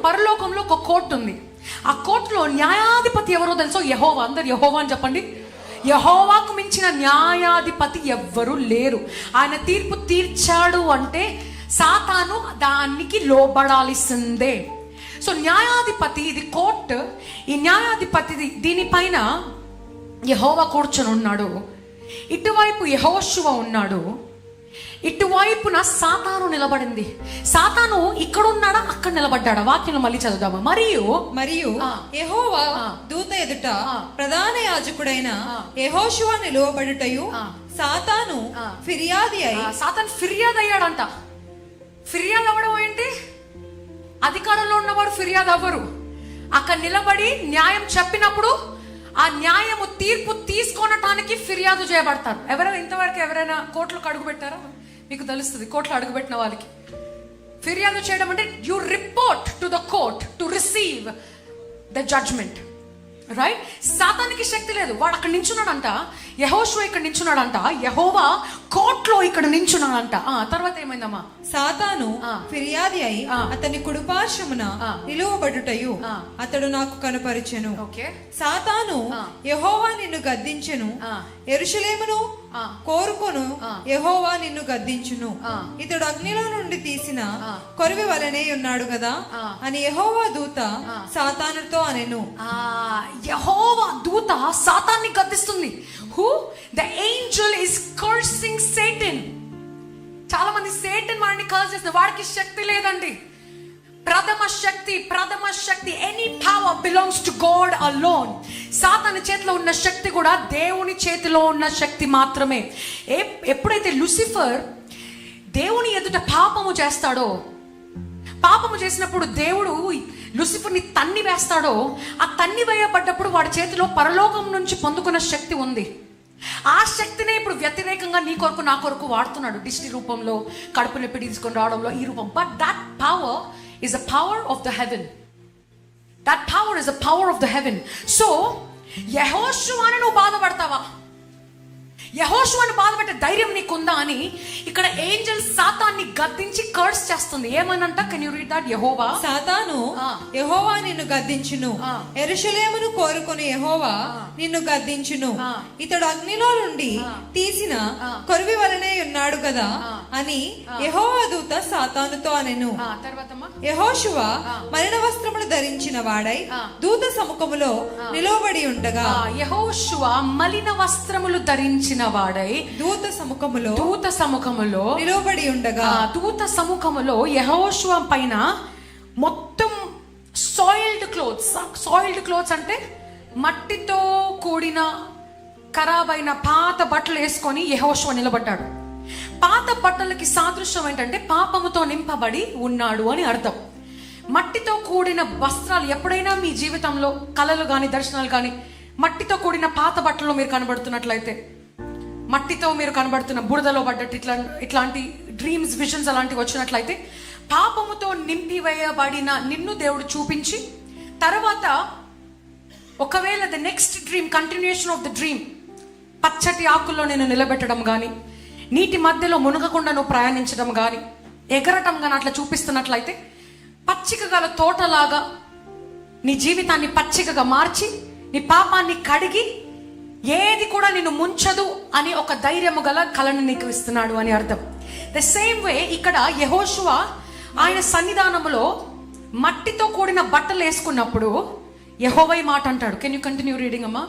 పరలోకంలో ఒక కోర్టు ఉంది. ఆ కోర్టులో న్యాయాధిపతి ఎవరో తెలుసో? యెహోవా. అందరు యెహోవా అని చెప్పండి. యెహోవాకు మించిన న్యాయాధిపతి ఎవ్వరూ లేరు. ఆయన తీర్పు తీర్చాడు అంటే సాతాను దానికి లోబడాల్సిందే. సో న్యాయాధిపతి, ఇది కోర్టు. ఈ న్యాయాధిపతి దీనిపైన యెహోవా కూర్చొని ఉన్నాడు. ఇటువైపు యెహోషువ ఉన్నాడు, ఇటువైపున సాతాను నిలబడింది. సాతాను ఇక్కడ ఉన్నాడా, అక్కడ నిలబడ్డాడా? వాక్యం మళ్ళీ చదువుదామా. మరియు యెహోవా దూత ఎదుట ప్రధాన యాజకుడైన యెహోషువ నిలువబడుటయు సాతాను ఫిర్యాది అయి. సాతాను ఫిర్యాదు అయ్యాడంట. ఫిర్యాదు అవ్వడం ఏంటి? అధికారంలో ఉన్నవారు ఫిర్యాదు అవ్వరు. అక్కడ నిలబడి న్యాయం చెప్పినప్పుడు ఆ న్యాయము తీర్పు తీసుకొనటానికి ఫిర్యాదు చేయబడతారు. ఎవరైనా ఇంతవరకు ఎవరైనా కోర్టులకు అడుగు పెట్టారా? మీకు తెలుస్తుంది. కోర్టులో అడుగుపెట్టిన వాళ్ళకి ఫిర్యాదు చేయడం అంటే you report to the court to receive the judgment, right? సాతానికి శక్తి లేదు. వాడు అక్కడ నించున్నాడంట. యెహోషువ ఇక్కడ నించున్నాడంట. యెహోవా కోర్టులో ఇక్కడ నించున్నాడంట. తర్వాత ఏమైందమ్మా? సాతాను ఫిర్యాది అయి అతని కుడిపార్శ్వమున నిలువబడుటయు అతడు నాకు కనపరిచెను. సాతాను యెహోవా నిన్ను గద్దించెను, యెరూషలేమును కోరుకొను యెహోవా నిన్ను గద్దించును, ఇతడు అగ్నిలో నుండి తీసిన కొరివి వలనే ఉన్నాడు కదా అని యెహోవా దూత సాతానుతో అనెను. యెహోవా దూత సాతాన్ని గద్దిస్తుంది. Who? The angel is cursing Satan. చాలా మంది సేటన్ వాడిని కర్స్ చేస్తున్నారు. వాడికి శక్తి లేదండి. ప్రథమ శక్తి any power belongs to God alone. సాతాను చేతిలో ఉన్న శక్తి కూడా దేవుని చేతిలో ఉన్న శక్తి మాత్రమే. ఎప్పుడైతే లూసిఫర్ దేవుని ఎదుట పాపము చేస్తాడో, పాపము చేసినప్పుడు దేవుడు లూసిఫర్ని తన్ని వేస్తాడో, ఆ తన్ని వేయబడ్డప్పుడు వాడి చేతిలో పరలోకం నుంచి పొందుకున్న శక్తి ఉంది. ఆ శక్తినే ఇప్పుడు వ్యతిరేకంగా నీ కొరకు నా కొరకు వాడుతున్నాడు. దిష్టి రూపంలో, కడుపు నొప్పి తీసుకొని రావడంలో, ఈ రూపం. But that power is a power of the heaven. That power is a power of the heaven. So యెహోషువను నువ్వు బాధపడతావా? యెహోషువను బాధపెట్టే ధైర్యం నీకుందా అని ఇక్కడ ఏంజెల్ సాతాన్ని గద్దించి కర్స్ చేస్తుంది. ఏమనంట? Can you read that? యెహోవా సాతాను యెహోవా నిన్ను గద్దించును, యెరూషలేమును కోరుకొని యెహోవా నిన్ను గద్దించును, ఇతడు అగ్నిలో నుండి తీసిన కొరివి వలనే ఉన్నాడు కదా అని యెహోవా దూత సాతానుతో అనెను. యెహోషువ మలిన వస్త్రములు ధరించిన వాడై దూత సముఖములో నిలవబడి ఉండగా, యెహోషువ మలిన వస్త్రములు ధరించిన వాడై దూత సముఖములో నిలవబడి ఉండగా, దూత సముఖములో యెహోషువ పైన మొత్తం సాయిల్డ్ క్లోత్స్ అంటే మట్టితో కూడిన ఖరాబైన పాత బట్టలు వేసుకొని యెహోషువ నిలబడ్డాడు. పాత బట్టలకి సాదృశ్యం ఏంటంటే పాపముతో నింపబడి ఉన్నాడు అని అర్థం. మట్టితో కూడిన వస్త్రాలు ఎప్పుడైనా మీ జీవితంలో కళలు కానీ దర్శనాలు కానీ మట్టితో కూడిన పాత బట్టలు మీరు కనబడుతున్నట్లయితే, మట్టితో మీరు కనబడుతున్న బురదలో పడ్డట్టు ఇట్లాంటి డ్రీమ్స్, విజన్స్ అలాంటివి వచ్చినట్లయితే పాపముతో నింపివేయబడిన నిన్ను దేవుడు చూపించి తర్వాత ఒకవేళ the next dream, continuation of the dream, పచ్చటి ఆకుల్లో నేను నిలబెట్టడం కానీ, నీటి మధ్యలో మునగకుండా నువ్వు ప్రయాణించడం కానీ, ఎగరటం కానీ అట్లా చూపిస్తున్నట్లయితే పచ్చిక గల తోటలాగా నీ జీవితాన్ని పచ్చికగా మార్చి నీ పాపాన్ని కడిగి ఏది కూడా నిన్ను ముంచదు అని ఒక ధైర్యము గల కళను నీకు ఇస్తున్నాడు అని అర్థం. ద సేమ్ వే ఇక్కడ యెహోషువ ఆయన సన్నిధానములో మట్టితో కూడిన బట్టలు వేసుకున్నప్పుడు యెహోవా ఈ మాట అంటాడు. కెన్ యూ కంటిన్యూ రీడింగ్ అమ్మా?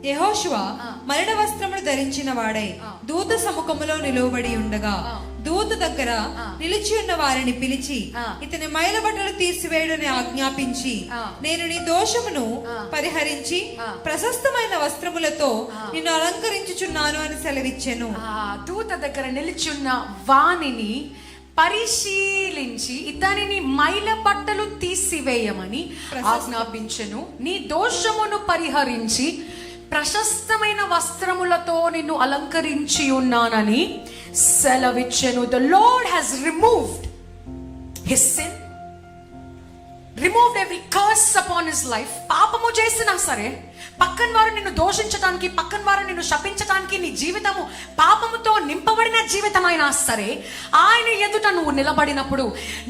యెహోషువ మలిన వస్త్రములు ధరించిన వాడై దూత సముఖములో నిలువబడి ఉండగా, దూత దగ్గర నిలిచి ఉన్న వారిని పిలిచి ఇతని మైల బట్టలు తీసివేయడని ఆజ్ఞాపించి, నేను నీ దోషమును పరిహరించి ప్రశస్తమైన వస్త్రములతో నిన్ను అలంకరించుచున్నాను అని సెలవిచ్చెను. దూత దగ్గర నిలిచి ఉన్న వానిని పరిశీలించి ఇతనిని మైల బట్టలు తీసివేయమని ఆజ్ఞాపించెను. నీ దోషమును పరిహరించి ప్రశస్తమైన వస్త్రములతో నిన్ను అలంకరించి ఉన్నానని సెలవిచ్చెను. The Lord has removed his sin, removed every curse upon his life. పాపము చేసినా సరే, పక్కన వారు నిన్ను దోషించడానికి, పక్కన వారు నిన్ను శపించడానికి, నీ జీవితము పాపముతో నింపబడిన జీవితమైనా సరే, ఆయన ఎదుట నువ్వు నిలబడినప్పుడు,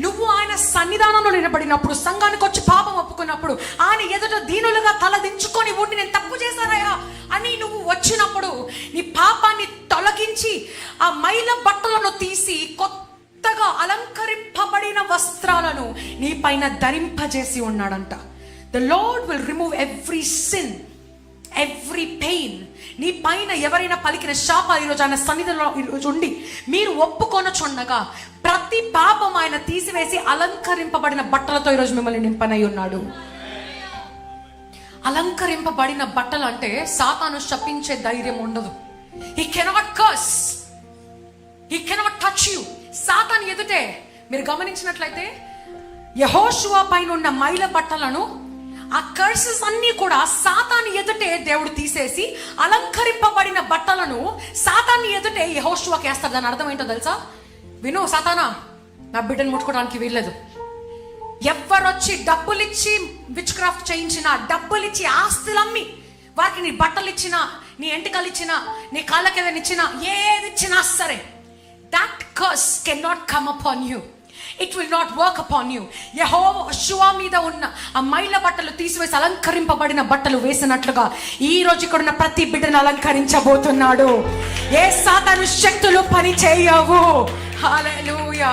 నువ్వు ఆయన సన్నిధానంలో నిలబడినప్పుడు, సంఘానికి వచ్చి పాపం ఒప్పుకున్నప్పుడు, ఆయన ఎదుట దీనులుగా తలదించుకొని ఉండి నేను తప్పు చేశానయ్యా అని నువ్వు వచ్చినప్పుడు, నీ పాపాన్ని తొలగించి ఆ మైల బట్టలను తీసి కొత్తగా అలంకరింపబడిన వస్త్రాలను నీ పైన ధరింపజేసి ఉన్నాడంట. The Lord will remove every sin, every pain. నీ పైన ఎవరైనా పలికిన శాపాలు ఈరోజు ఆయన సన్నిధిలో ఈరోజు ఉండి మీరు ఒప్పుకొనచుండగా ప్రతి పాపం ఆయన తీసివేసి అలంకరింపబడిన బట్టలతో ఈరోజు మిమ్మల్ని నింపనై ఉన్నాడు. అలంకరింపబడిన బట్టలు అంటే సాతాను శపించే ధైర్యం ఉండదు. He cannot curse, he cannot touch you. సాతాను ఎదుటే మీరు గమనించినట్లయితే యెహోషువ పైన ఉన్న మైల బట్టలను, ఆ కర్సెస్ అన్ని కూడా సాతాను ఎదుటే దేవుడు తీసేసి అలంకరింపబడిన బట్టలను సాతాను ఎదుటే యెహోషువకి వేస్తాడు. దాని అర్థం ఏంటో తెలుసా? విను సాతానా, నా బిడ్డను ముట్టుకోవడానికి వీల్లేదు. ఎవరొచ్చి డబ్బులిచ్చి విచ్ క్రాఫ్ట్ చేయించినా, డబ్బులిచ్చి ఆస్తులమ్మి వారికి నీ బట్టలు ఇచ్చినా, నీ ఎంటికలు ఇచ్చినా, నీ కాళ్ళకి ఏదైనా ఇచ్చినా, ఏది ఇచ్చినా సరే, that curse cannot come upon you. It will not work upon you. యెహోషువ మీద ఉన్న ఆ మైల బట్టలు తీసివేసి అలంకరింపబడిన బట్టలు వేసినట్లుగా ఈ రోజు ఇక్కడ ఉన్న ప్రతి బిడ్డను అలంకరించబోతున్నాడు. ఏ సాతాను శక్తులు పని చేయవు. హల్లెలూయా.